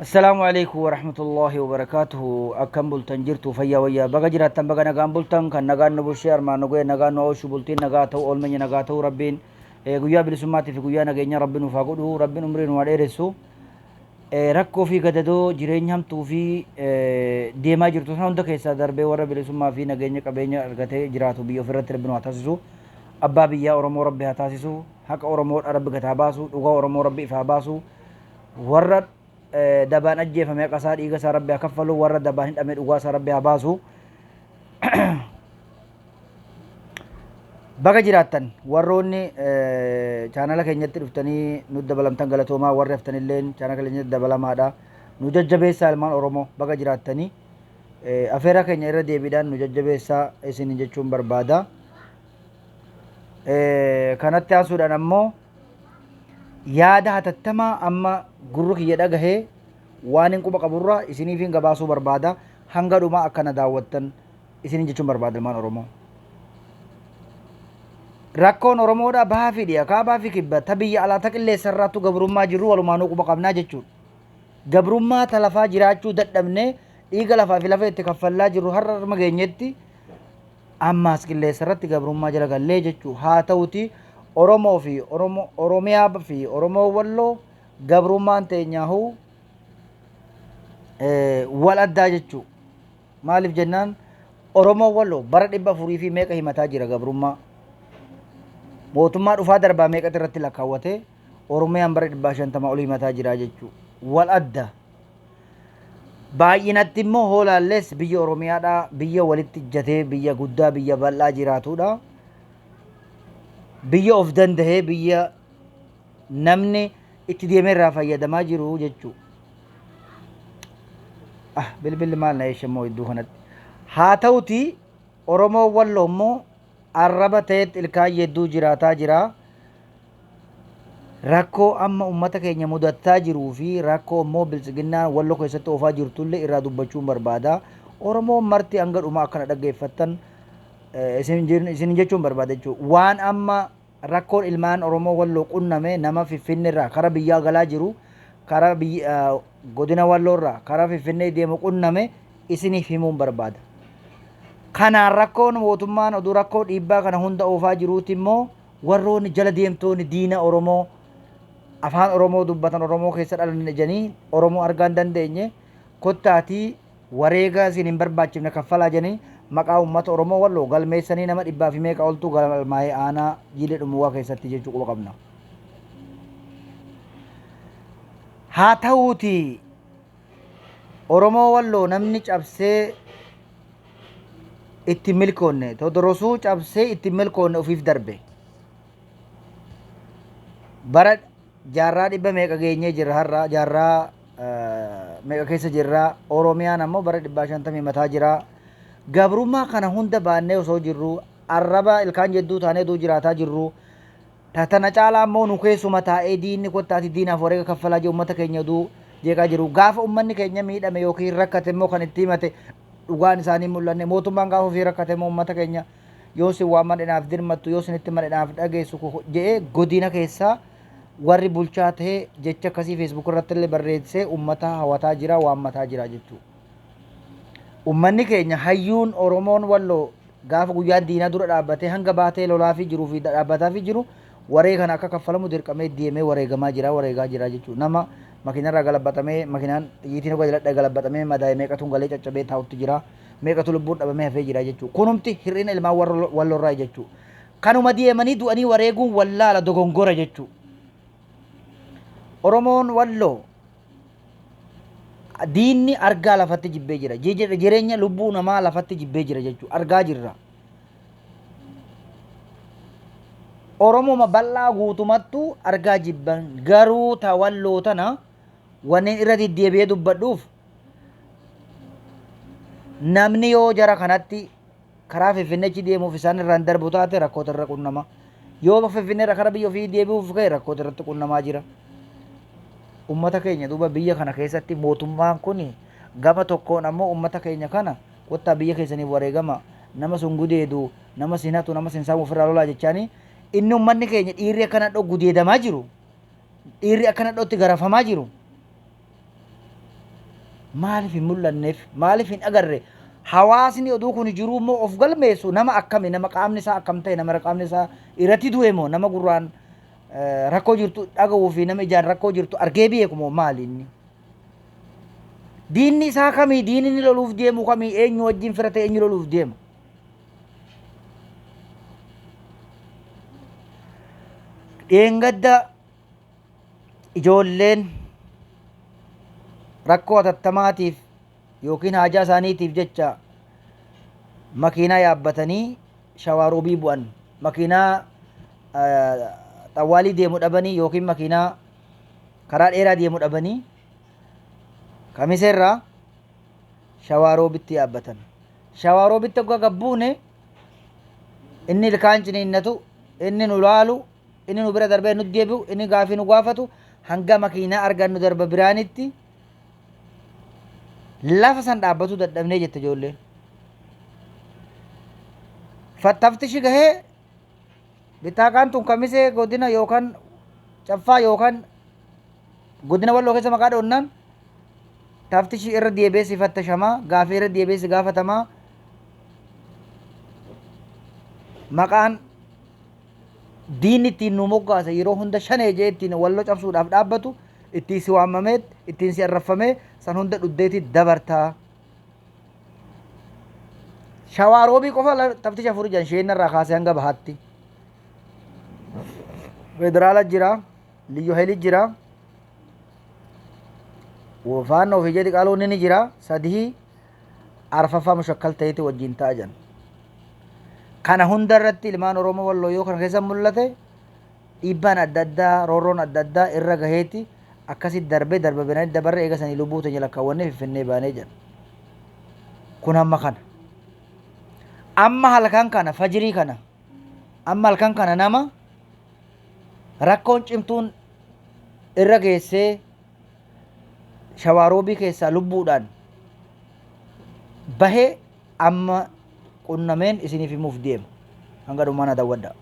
السلام عليكم ورحمة الله وبركاته. أكم بلتن jirtu fayyaa wayyaa baga jiraattan baga nagaan bultan kan nagaan nu bulchee armaan nugee nagaan nu oolchu bultiin nagaa ta'u oolmenya nagaa ta'u rabbiin guyyaa bilisummaatiif guyyaa nageenya rabbiin nuuf haa godhu rabbiin umrii nu haa dheeressu rakkoo fi gadadoo jireenya hamtuu fi deemaa jirtu sana hunda keessaa darbee warra bilisummaa fi nageenya qabeenya argatee jiraatu biyya ofirratti rabbiin haa taasisu abbaa biyyaa Oromoo rabbi haa taasisu haqa Oromoo rabbi gataa baasu dhugaa Oromoo rabbi ifaa baasu warra dabaan ajjeefame qasaa dhiiga isaa rabbi haa kaffalu warra dabaan hidhame dhugaa isaa rabbi haa baasu baga jiraattan warroonni chaanala keenyatti dhuftanii nu dabalamtan galatoomaa warri haftanillee chaanala keenyatti dabalamaadha nu jajjabeessaa ilmaan Oromoo baga jiraattanii afeera keenya irra deebiidhaan nu jajjabeessaa isin jechuun barbaada kanatti aansuudhaan ammoo yaada hatattamaa amma gurru kiyya dhagahee waan hin quba qaburra isiniif hin gabaasuu barbaada hanga dhumaa akkana daawwattan isinin jechuun barbaada ilmaan Oromoo. Rakkoon Oromoodha bahaa fi dhiyaa kaabaa fi kibba ta biyya alaata qilleessa irraattu gabrummaa jirru walumaanuu quba qabnaa jechuudha. Gabrummaa ta lafaa jiraachuu dadhabnee dhiiga lafaa fi lafa itti kaffallaa jirru har'a arma geenyetti ammaas qilleessa irratti gabrummaa jala gallee jechuudha. Haa ta'uti Oromoo fi Oromiyaa fi Oromoo Walloo gabrummaan teenyaahu wal addaa jechuudha. Maaliif jennaan Oromoo Walloo bara 400 fi meeqa himataa jira gabrummaa. Mootummaa dhufaa darbaa meeqatti irratti lakkaawwate Oromiyaan bara 150 ol himataa jira jechuudha. Wal adda. Baay'inatti immoo hoolaallees biyya Oromiyaadhaa biyya walitti ijjatee biyya guddaa biyya bal'aa jiraatudha. Biyya of dandahee biyya namni itti deemee irraa fayyadamaa jiru jechuudha. Bilbilli maal na eeshamoo iddoo kanatti. Haa ta'uti Oromoo Walloo immoo arraba ta'etti ilkaan yedduu jiraataa jira. Rakkoo amma uummata keenya mudataa jiruu fi rakkoo immoo bilisiginnaa Walloo keessatti oofaa jirtullee irraa dubbachuun barbaada. Oromoon marti hanga dhumaa akkana dhaggeeffattan isin jechuun barbaada jechuudha. Waan amma rakkoon ilmaan Oromoo Walloo qunname nama Finfinnee irraa kara biyyaa galaa jiru kara godina Walloo irraa kara Finfinnee deemu qunname isiniif himuun barbaada. Kanaan rakkoon mootummaan oduu rakkoo dhiibbaa kana hunda oofaa jiruuti immoo warroonni jala deemtoonni diina Oromoo afaan Oromoo dubbatan Oromoo keessa dhalan jedhanii Oromoo argaa hin dandeenye kottaatii wareega isin hin barbaachifne kaffalaa jedhanii maqaa uummata Oromoo Walloo galmeessanii nama 100 fi meeqa oltu galmaa'ee aanaa jiilee dhumuwaa keessatti jechuu quba qabna. Haa ta'uuti Oromoo Walloo namni cabsee itti milkoonne todorosuu cabsee itti milkoonne ofiif darbe. Bara jaarraa 100 meeqa geenyee jirra har'a jaarraa meeqa keessa jirra Oromiyaan ammoo bara 150 mataa jira. Gabrummaa kana hunda baannee osoo jirru arraba ilkaan jedduu taanee duu jiraataa jirru tatana caalaa immoo nu keessuma taa'ee diinni kottaati diinaaf wareega kaffalaa jiru uummata keenya duu jeeqaa jiru gaafa uummanni keenya miidhame yookiin rakkate immoo kan itti himate dhugaan isaanii mul'anne mootummaan gaafa ofii rakkate immoo uummata keenya yoo si waan madhinaaf dirmattu yoo sinitti madhinaaf dhageessu jedhee godina keessaa warri bulchaa ta'ee jecha akkasii feesbuuk irratti illee barreessee uummata hawataa jira waammataa jira jechuudha. Uummanni keenya hayyuun Oromoon Walloo gaafa guyyaan diinaa dura dhaabbatee hanga baatee lolaa fi jiruu fi dhaabbataa fi jiru wareega kana akka kaffalamu dirqamee deemee wareegamaa jira wareegaa jira jechuudha. Nama makiinarraa galabbatamee makiinaan xiyyiitiin hojii galabbatamee madaa'ee meeqatuun galee caccabee taa'utti jira meeqatu lubbuun dhabamee hafee jira jechuudha. Kunumti hir'ina ilmaan Walloorraa jechuudha. Kanuma deemanii du'anii wareeguun wallaala dogongora jechuudha. Oromoon Walloo diinni argaa lafatti jibbee jira. Jireenya lubbuu namaa lafatti jibbee jira jechuudha. Argaa jirra. Oromoo bal'aa guutumattu argaa jibban garuu ta Walloo tana wanneen irra deddeebi'ee dubbadhuuf namni yoo jara kanatti karaa Finfinneechi deemuuf isaan irraan darbu taate rakkoota irra qunnama. Yoo Finfinnee irra karaa biyya ofii deebi'uuf ka'e rakkoota irratti qunnamaa jira. Ummata keenya duuba biyya kana keessatti mootummaan kun gama tokkoon ammoo ummata keenya kana kottaa biyya keessaniif wareegama nama sun gudeedu nama sinatu nama sinsaamu ofirraa lolaa jechaanii inni ummanni keenya dhiirri akkana gudeedamaa jiru dhiirri akkana itti garafamaa jiru maaliif hin mul'anneef maaliif hin agarre hawaasni oduu kun jiruu immoo of galmeessu nama akkami nama qaamni isaa akkam ta'e nama qaamni isaa irratti du'e moo nama gurraan rakkoo jirtu dhaga'uu fi nama ijaan rakkoo jirtu argee beeku moo maali inni diinni isaa kamii diinni inni loluuf deemu kamii eenyu wajjin fira ta'e eenyu loluuf deemu dheengadda ijoolleen rakkoo atattamaatiif yookiin haajaa isaaniitiif jecha makiinaa yaabbatanii shawaaroobii bu'an makiinaa xawwaalii deemu dhabanii yookiin makiinaa karaa dheeraa deemu dhabanii kamiseerraa shawaaroobitti yaabbatan shawaaroobitti akka gabbuune inni ilkaan ciniinnatu inni nu laalu inni nu bira darbee nu deebi'u inni gaafii nu gaafatu hanga makiinaa argannu darba biraanitti lafa san dhaabbatu dadhabnee jette ijoolleen fattaftishi gahee bitaaqaan tun kamisee godina yookaan caffaa yookaan godina walloo keessa maqaa dhoonnaan taftishi irra deebeesi fattashamaa gaafii irra deebeesi gaafatamaa maqaan diinni ittiin nu moggaase yeroo hunda shanee jee ittiin walloo cabsuudhaaf dhaabbatu ittiin si waamamee ittiin si arrafamee san hunda dhuddeeti dabartaa shawaaroobii qofa taftisha furu jan sheenarraa kaasee hanga bahaatti federaala jira liyyo heli jira wofaan ofii jedhi qaaloonni ni jira sadii arfaffaa mushakkal ta'eeti wajjin ta'a jan kana hunda irratti ilmaan oromoo walloo yoo kana keessa mul'ate dhiibbaan adda addaa roorroon adda addaa irra gaheeti akkasit darbe darba biranii dabarre eegasanii lubbuu teenya lakkaawwannee finnee baanee jedha kun amma kana amma halkan kana fajirii kana amma halkan kana nama rakkoon cimtuun irra geessee shawaaroobii keessaa lubbuudhaan bahee amma qunnameen isiniif himuuf deema hanga dhumaana daawwadhaa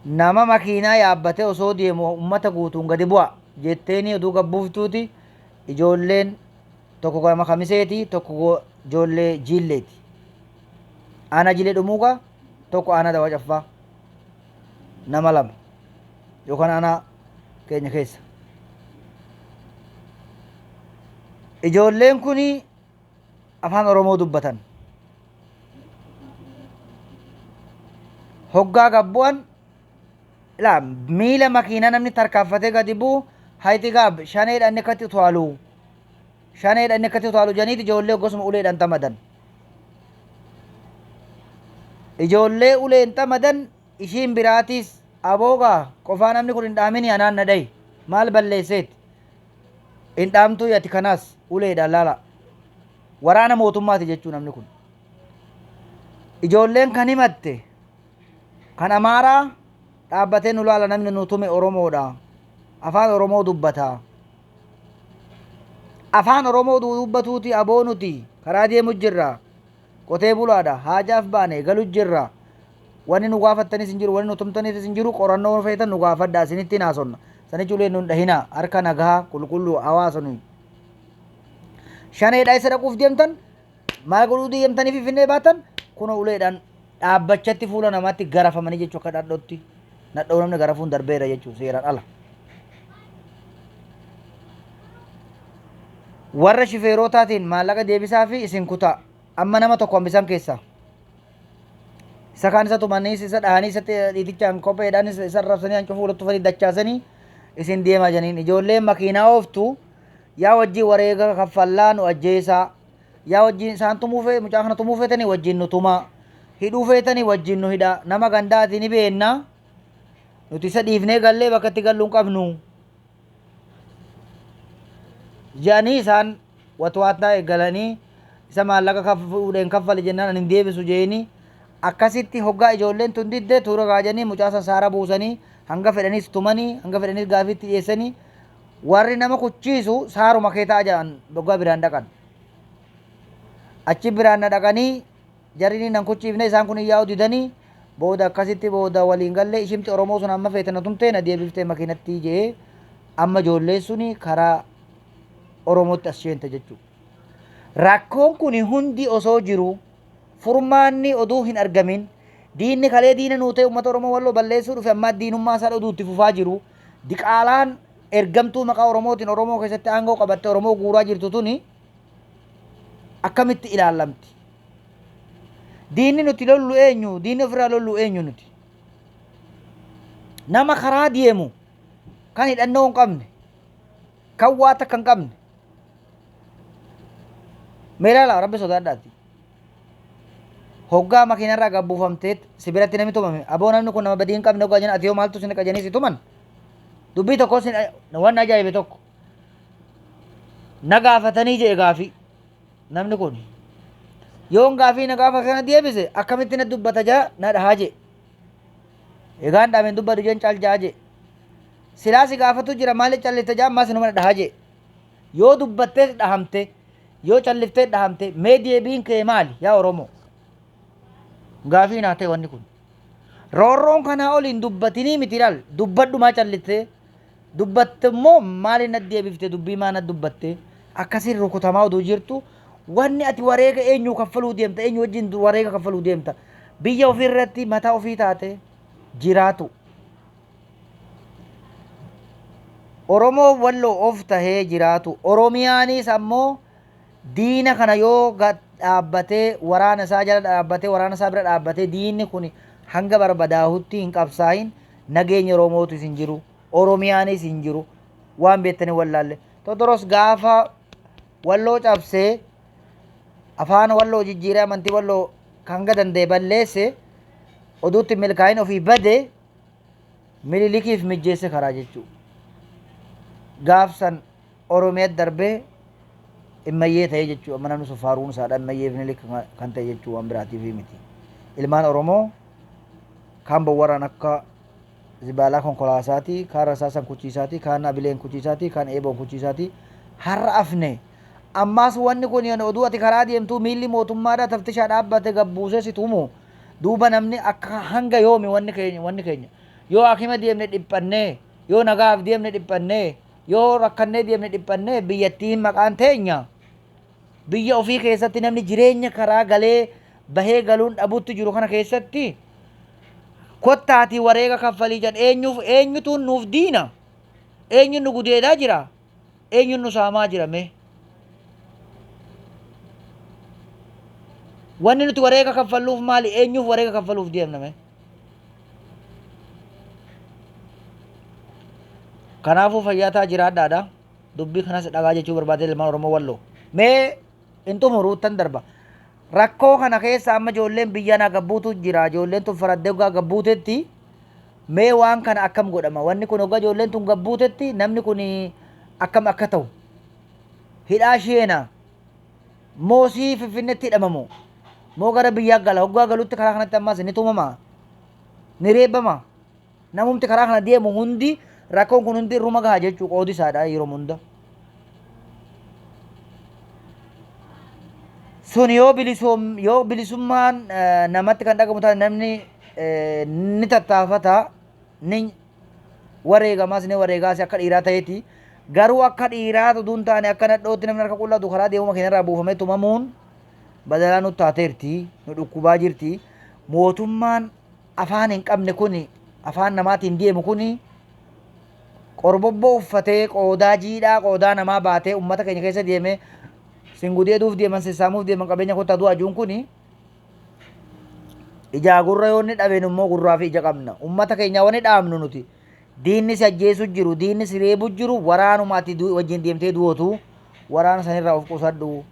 nama makiinaa yaabbatee osoo deemu ummata guutuun gadi bu'a jetteeni oduu gabbuuftuuti ijoolleen tokko gama kamiseeti tokko ijoollee jiilleeti ana jilee dhumuuqa tokko ana dawa caffaa nama lama yookaan ana keenya keessa ijoolleen kuni afaan oromoo dubbatan hoggaa gabbu'an la miila makiinaa namni tarkaanfatee gadi bu'u hayti gaab shaneedhaan akkatti utaalu shaneedhaan akkatti utaalu janiiti ijoollee gosuma uleedhaan tamadan ijoollee uleen tamadan ishiin biraatiis aboogaa qofaa namni kun hin dhaamini anaan na dhayi maal balleesseeti hin dhaamtuu ati kanaas uleedhaan laala waraana mootummaati jechuu namni kun ijoolleen kan himatte kan amaaraa dhaabbatee nu laala namni nu tume oromoodha afaan oromoo dubbata afaan oromoo dubbatuuti aboo nuti karaa deemu jirra qotee bulaadha haajaaf baane galu jirra wani nu gaafattanis hin jiru wani nu tumtanis hin jiru qorannoo feetan nu gaafadhaa isinitti naasonna sanichi uleen nun dhahina harka nagaa qulqulluu hawaasa nuyi shaneedha isa dhaquuf deemtan maal godhuu deemtaniif finnee baatan kun uleedhaan dhaabbachatti fuula namaatti garafamanii jechuu akka dhadhotti nadhoo namni garafuun darbeera jechuu seeraan ala warra shifeerotaatiin maallaqa deebisaa fi isin kutaa amma nama tokko hambisan keessa isa kaan isa tumanii isa dhahanii isa dhiitichaan kopheedhaan isa rabsanii hancu fuulatti ufanii dachaasanii isin deemaa janiin ijoolleen makiinaa ooftu yaa wajjii wareega kaffallaa nu ajjeesaa yaa wajjii isaan tumuu fee mucaa kana tumuu feetanii wajjin nu tumaa hidhuu feetanii wajjin nu hidhaa nama gandaati ni beennaa nuti isa dhiifnee gallee bakka itti galluun qabnu jedhanii isaan watwaattaa eeggalanii isa maallaqa fuudheen kaffale jennaan ani hin deebisu jeeni akkasitti hoggaa ijoolleen tun diddee tuura gaajanii mucaa sasaara buusanii hanga fedhanis tumanii hanga fedhanis gaafiitti dhiyeessanii warri nama kuchiisu saaruma kee ta'a jedhan hoggaa biraan dhaqan achi biraan na dhaqanii jarrini nan kuchiifne isaan kun iyyaa'u didanii booda akkasitti booda waliin gallee ishimti oromoo sun amma feetana tumtee na deebiftee makiinatti jee amma ijoolleen suni karaa Oromootti as seente jechuudha. Rakkoon kun hundi osoo jiru furmaanni oduu hin argamin diinni kalee diina nuu ta'e uummata Oromoo Walloo balleessuu dhufe amma diinummaa isaa oduutti fufaa jiru. Diqaalaan ergamtuu maqaa Oromootiin Oromoo keessatti aangoo qabattee Oromoo guuraa jirtu tuni akkamitti ilaalamti? Diinni nuti lollu eenyu? Diinni ofirraa lollu eenyu nuti? Nama karaa deemu kan hidhannoo hin qabne kan waa takka hin qabne meelaala rabbi sodaadhaati. Hoggaa makiinarraa gabbuufamteet si biratti namni tumame aboo namni kun nama badii hin qabne hoggaa jenna ati yoo maaltu sin qajanii si tuman dubbii tokko sin waan ajaa'ibe tokko na gaafatanii jee gaafii namni kun yoon gaafii na gaafa kana deebise akkamitti na dubbata jaa na dhahaa jee egaan dhaameen dubbatu jeen caal jaa jee silaa si gaafatu jira maali callifte jaa ammaa sinuma na dhahaa jee yoo dubbattee dhahamte yoo calliftee dhahamte mee deebiin kee maali yaa Oromoo? Gaafii naa ta'e wanni kun roorroon kanaa oliin dubbatinii miti ilaal dubbadhumaa callittee dubbatte immoo maali na deebifte dubbii maa na dubbatte akkasiin rukutamaa oduu jirtu wanni ati wareega eenyu kaffaluu deemta eenyu wajjin wareega kaffaluu deemta biyya ofii irratti mataa ofii taate jiraatu Oromoo Walloo of tahee jiraatu Oromiyaanis ammoo diina kana yoo dhaabbatee waraana isaa jala dhaabbatee waraana isaa bira dhaabbatee diinni kun hanga barbadaahutti hin qabsaahin nageenya Oromootu hin jiru Oromiyaanis hin jiru waan beektanii wallaalle Todoros gaafa Walloo cabsee afaan Walloo jijjiiree amantii Walloo hanga danda'e balleesse oduutti milkaa'in ofii bade Minilikiif mijjeesse karaa jechuudha. Gaafsan Oromiyaatti darbee immayyee ta'ee jechuudha amma namni sun faaruun isaadha immayyee Minilik kan ta'e jechuudha waan biraatiif miti. Ilmaan Oromoo kan bowwaran akka zibaalaa konkolaasaati kaan rasaasan kuchiisaati kaan abileen kuchiisaati kaan eeboon kuchiisaati har'a afne ammaas wanni kun yoo oduu ati karaa deemtuu miilli mootummaadhaa taftishaa dhaabbate gabbuusee si tumu duuba namni akka hanga yoomi wanni keenya yoo hakima deemne dhiphannee yoo nagaaf deemne dhiphannee yoo rakkannee deemne dhiphannee biyyattiin maqaan teenya biyya ofii keessatti namni jireenya karaa galee bahee galuun dhabutti jiru kana keessatti kottaatii wareega kaffalii jedhan eenyutu nuuf diina eenyu nu gudeedaa jira eenyu nu saamaa jira mee wanni nuti wareega kaffalluuf maali eenyuuf wareega kaffaluuf deemna mee kanaafuu fayyaataa jiraadhaadha dubbii kanas dhagaa jechuu barbaadee ilmaan Oromoo Walloo mee intumuruttan darba rakkoo kana keessa amma ijoolleen biyya na gabbuutu jira ijoolleen tun faraddee hoggaa gabbuutetti mee waan kana akkam godhama wanni kun hoggaa ijoolleen tun gabbuutetti namni kun akkam akka ta'u hidhaa sheena moosii Finfinneetti hidhamamu moo gara biyyaa gala hoggaa galutti karaa kanatti ammas ni tumama ni reebama namumti karaa kana deemu hundi rakkoon kun hundi irruma gaha jechuu qoodi isaadha yeroo hunda sun yoo bilisummaan namatti kan dhagamu taate namni ni tattaafata ni wareegamas ni wareegaas akka dhiiraa ta'eeti garuu akka dhiiraa tuduun taane akka nadhootti namni harka qullatu karaa deemuma keenyarraa buufamee tumamuun badalaa nu taateerti nu dhukkubaa jirti mootummaan afaan hin qabne kun afaan namaatiin deemu kun qorbobboo uffatee qoodaa jiidhaa qoodaa namaa baatee ummata keenya keessa deeme singudeeduuf deeman sissaamuuf deeman qabeenya kottaa du'a ajuun kun ijaa gurra yoo inni dhabeen immoo gurraa fi ija qabna ummata keenya wani dhaamnu nuti diinni si ajjeesu jiru diinni si reebu jiru waraanumaatti wajjin deemtee du'ootu waraana sanirraa of qusadhu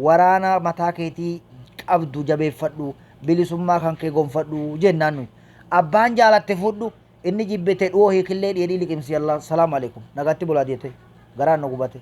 waraana mataa keetii qabdu jabeeffadhu bilisummaa kan kee gonfadhu jennaan nuyi abbaan jaalatte fudhu inni jibbete dhu'oo hiikillee dheedhii liqimsi Allah salaamu alaikum nagatti bulaa deete garaan nu gubate